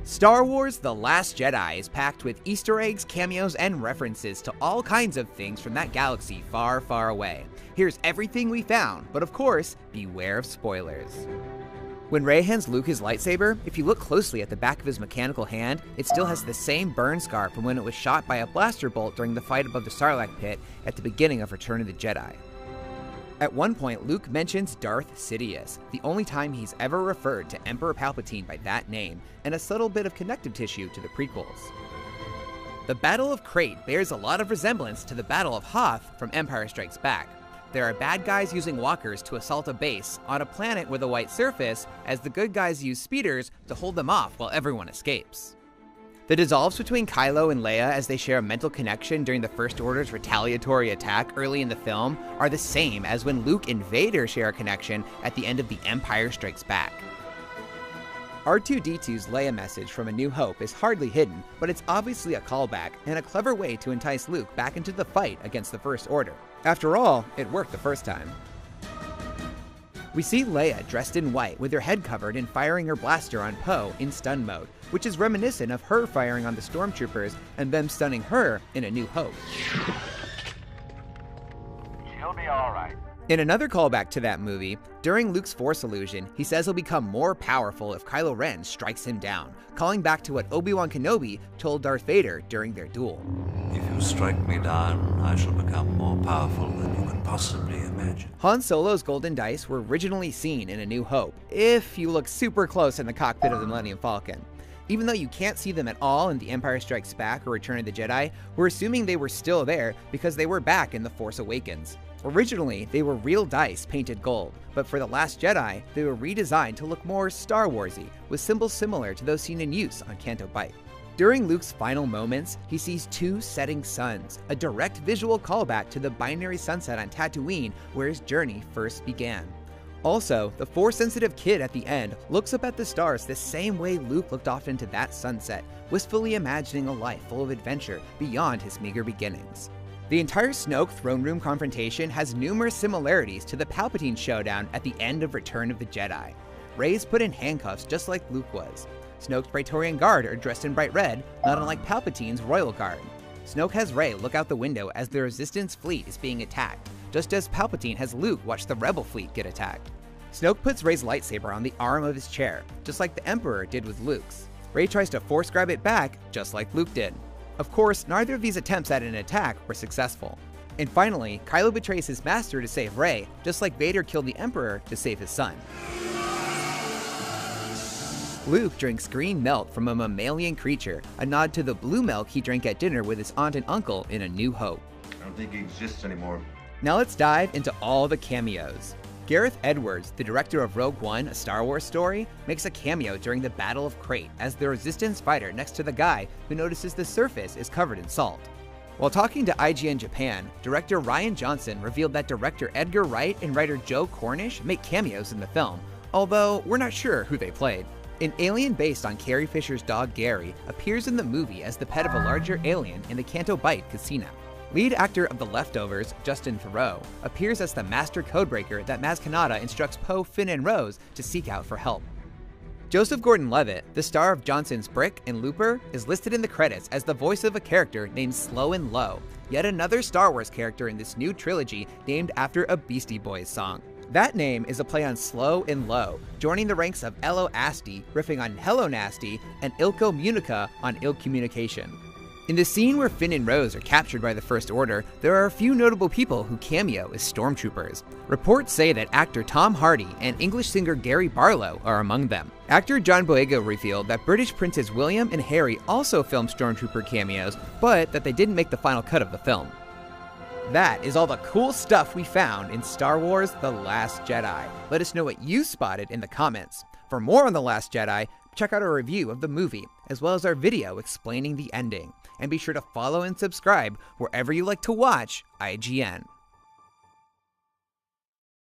Star Wars The Last Jedi is packed with Easter eggs, cameos, and references to all kinds of things from that galaxy far, far away. Here's everything we found, but of course, beware of spoilers. When Rey hands Luke his lightsaber, if you look closely at the back of his mechanical hand, it still has the same burn scar from when it was shot by a blaster bolt during the fight above the Sarlacc pit at the beginning of Return of the Jedi. At one point, Luke mentions Darth Sidious, the only time he's ever referred to Emperor Palpatine by that name, and a subtle bit of connective tissue to the prequels. The Battle of Crait bears a lot of resemblance to the Battle of Hoth from Empire Strikes Back. There are bad guys using walkers to assault a base on a planet with a white surface, as the good guys use speeders to hold them off while everyone escapes. The dissolves between Kylo and Leia as they share a mental connection during the First Order's retaliatory attack early in the film are the same as when Luke and Vader share a connection at the end of The Empire Strikes Back. R2-D2's Leia message from A New Hope is hardly hidden, but it's obviously a callback and a clever way to entice Luke back into the fight against the First Order. After all, it worked the first time. We see Leia dressed in white with her head covered and firing her blaster on Poe in stun mode, which is reminiscent of her firing on the stormtroopers and them stunning her in A New Hope. She'll be alright. In another callback to that movie, during Luke's Force illusion, he says he'll become more powerful if Kylo Ren strikes him down, calling back to what Obi-Wan Kenobi told Darth Vader during their duel. If you strike me down, I shall become more powerful than you can possibly imagine. Han Solo's golden dice were originally seen in A New Hope, if you look super close in the cockpit of the Millennium Falcon. Even though you can't see them at all in The Empire Strikes Back or Return of the Jedi, we're assuming they were still there because they were back in The Force Awakens. Originally, they were real dice painted gold, but for The Last Jedi, they were redesigned to look more Star Wars-y, with symbols similar to those seen in use on Canto Bight. During Luke's final moments, he sees two setting suns, a direct visual callback to the binary sunset on Tatooine where his journey first began. Also, the Force-sensitive kid at the end looks up at the stars the same way Luke looked off into that sunset, wistfully imagining a life full of adventure beyond his meager beginnings. The entire Snoke throne room confrontation has numerous similarities to the Palpatine showdown at the end of Return of the Jedi. Rey's put in handcuffs just like Luke was. Snoke's Praetorian Guard are dressed in bright red, not unlike Palpatine's Royal Guard. Snoke has Rey look out the window as the Resistance fleet is being attacked, just as Palpatine has Luke watch the Rebel fleet get attacked. Snoke puts Rey's lightsaber on the arm of his chair, just like the Emperor did with Luke's. Rey tries to force grab it back, just like Luke did. Of course, neither of these attempts at an attack were successful. And finally, Kylo betrays his master to save Rey, just like Vader killed the Emperor to save his son. Luke drinks green milk from a mammalian creature, a nod to the blue milk he drank at dinner with his aunt and uncle in A New Hope. I don't think he exists anymore. Now let's dive into all the cameos. Gareth Edwards, the director of Rogue One, A Star Wars Story, makes a cameo during the Battle of Crait as the Resistance fighter next to the guy who notices the surface is covered in salt. While talking to IGN Japan, director Rian Johnson revealed that director Edgar Wright and writer Joe Cornish make cameos in the film, although we're not sure who they played. An alien based on Carrie Fisher's dog Gary appears in the movie as the pet of a larger alien in the Canto Bight casino. Lead actor of The Leftovers, Justin Theroux, appears as the master codebreaker that Maz Kanata instructs Poe, Finn, and Rose to seek out for help. Joseph Gordon-Levitt, the star of Johnson's Brick and Looper, is listed in the credits as the voice of a character named Slow and Low, yet another Star Wars character in this new trilogy named after a Beastie Boys song. That name is a play on Slow and Low, joining the ranks of Ello Asti, riffing on Hello Nasty, and Ilko Munica on Ill Communication. In the scene where Finn and Rose are captured by the First Order, there are a few notable people who cameo as stormtroopers. Reports say that actor Tom Hardy and English singer Gary Barlow are among them. Actor John Boyega revealed that British Princes William and Harry also filmed stormtrooper cameos, but that they didn't make the final cut of the film. That is all the cool stuff we found in Star Wars The Last Jedi. Let us know what you spotted in the comments. For more on The Last Jedi, check out our review of the movie, as well as our video explaining the ending. And be sure to follow and subscribe wherever you like to watch IGN.